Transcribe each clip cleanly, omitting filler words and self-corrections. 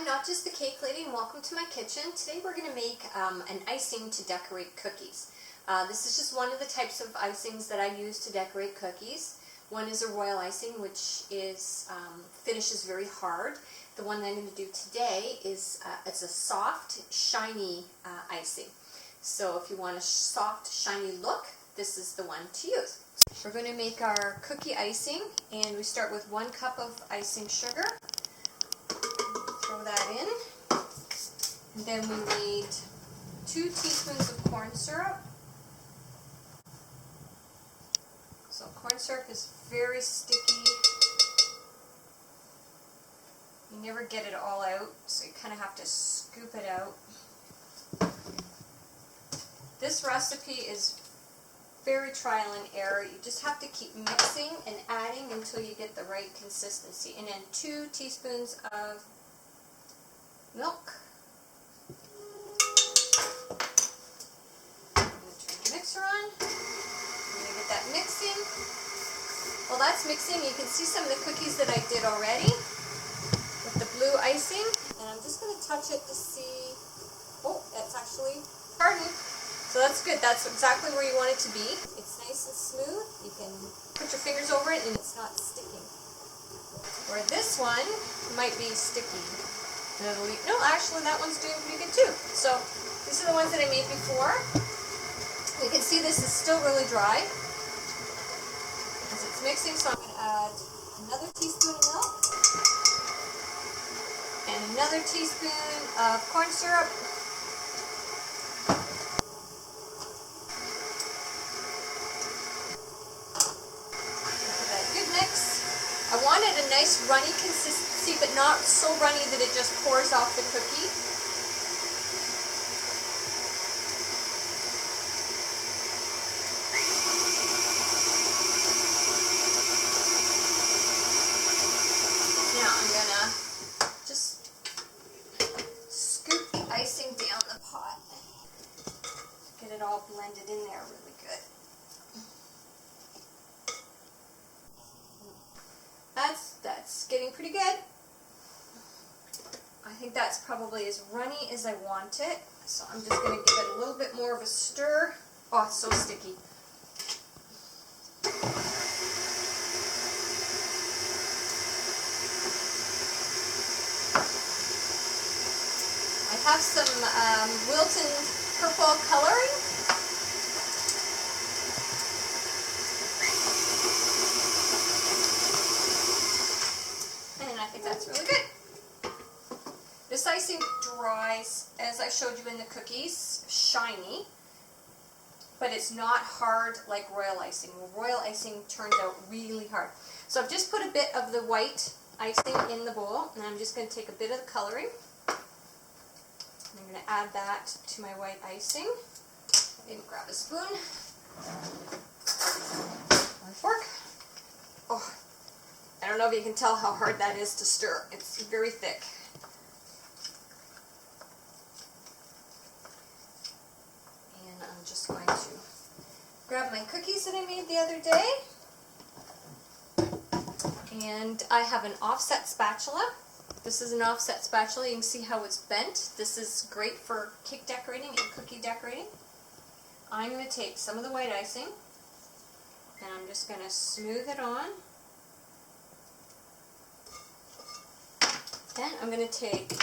I'm not just the cake lady, and welcome to my kitchen. Today we're going to make an icing to decorate cookies. This is just one of the types of icings that I use to decorate cookies. One is a royal icing, which is finishes very hard. The one that I'm going to do today is it's a soft, shiny icing. So if you want a soft, shiny look, this is the one to use. We're going to make our cookie icing, and we start with 1 cup of icing sugar. Throw that in. And then we need 2 teaspoons of corn syrup. So corn syrup is very sticky. You never get it all out, so you kind of have to scoop it out. This recipe is very trial and error. You just have to keep mixing and adding until you get the right consistency. And then 2 teaspoons of milk. I'm going to turn the mixer on. I'm going to get that mixing. While that's mixing, you can see some of the cookies that I did already with the blue icing. And I'm just going to touch it to see, oh, that's actually hardened. So that's good. That's exactly where you want it to be. It's nice and smooth. You can put your fingers over it and it's not sticking. Where this one might be sticky. No, actually that one's doing pretty good too. So these are the ones that I made before. You can see this is still really dry as it's mixing, so I'm going to add another teaspoon of milk and another teaspoon of corn syrup. I wanted a nice runny consistency, but not so runny that it just pours off the cookie. Now I'm going to just scoop the icing down the pot. Get it all blended in there really good. That's getting pretty good. I think that's probably as runny as I want it. So I'm just going to give it a little bit more of a stir. Oh, it's so sticky. I have some Wilton purple coloring. I think that's really good. This icing dries, as I showed you in the cookies, shiny, but it's not hard like royal icing. Royal icing turns out really hard. So I've just put a bit of the white icing in the bowl, and I'm just going to take a bit of the coloring. And I'm going to add that to my white icing. Maybe grab a spoon or a fork. Oh. I don't know if you can tell how hard that is to stir. It's very thick. And I'm just going to grab my cookies that I made the other day. And I have an offset spatula. This is an offset spatula. You can see how it's bent. This is great for cake decorating and cookie decorating. I'm going to take some of the white icing and I'm just going to smooth it on. Then I'm going to take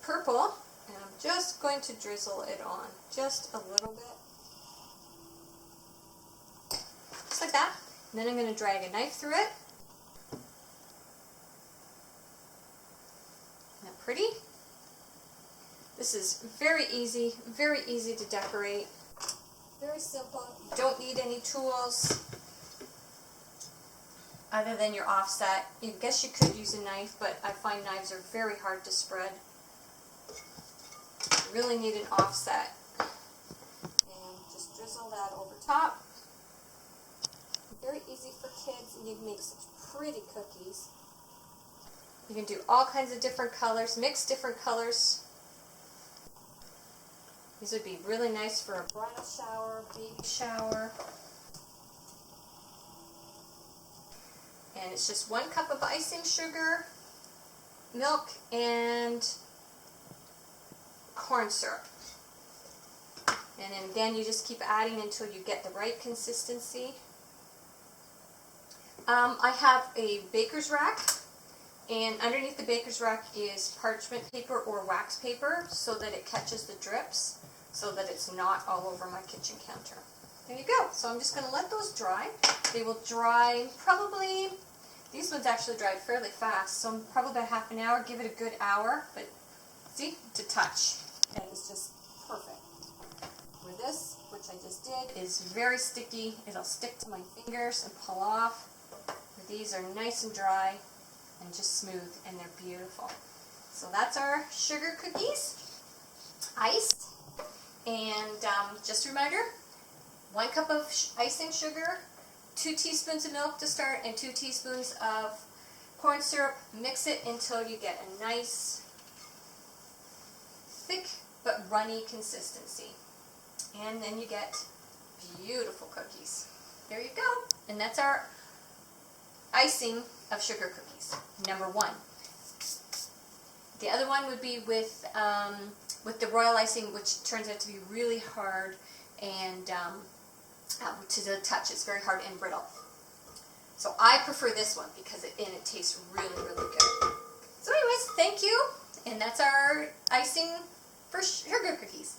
purple, and I'm just going to drizzle it on, just a little bit. Just like that. And then I'm going to drag a knife through it. Isn't that pretty? This is very easy to decorate. Very simple. You don't need any tools other than your offset. I guess you could use a knife, but I find knives are very hard to spread. You really need an offset. And just drizzle that over top. Very easy for kids, and you can make such pretty cookies. You can do all kinds of different colors, mix different colors. These would be really nice for a bridal shower, baby shower. And it's just 1 cup of icing sugar, milk and corn syrup. And then again, you just keep adding until you get the right consistency. I have a baker's rack, and underneath the baker's rack is parchment paper or wax paper so that it catches the drips, so that it's not all over my kitchen counter. There you go. So I'm just going to let those dry. They will dry probably, these ones actually dried fairly fast, so probably about half an hour. Give it a good hour, but see, to touch, and it's just perfect. With this, which I just did, is very sticky. It'll stick to my fingers and pull off. These are nice and dry and just smooth, and they're beautiful. So that's our sugar cookies, iced. And just a reminder, 1 cup of icing sugar, 2 teaspoons of milk to start, and 2 teaspoons of corn syrup. Mix it until you get a nice, thick but runny consistency. And then you get beautiful cookies. There you go. And that's our icing of sugar cookies, number 1. The other one would be with the royal icing, which turns out to be really hard and to the touch. It's very hard and brittle. So I prefer this one because it tastes really, really good. So anyways, thank you. And that's our icing for sugar cookies.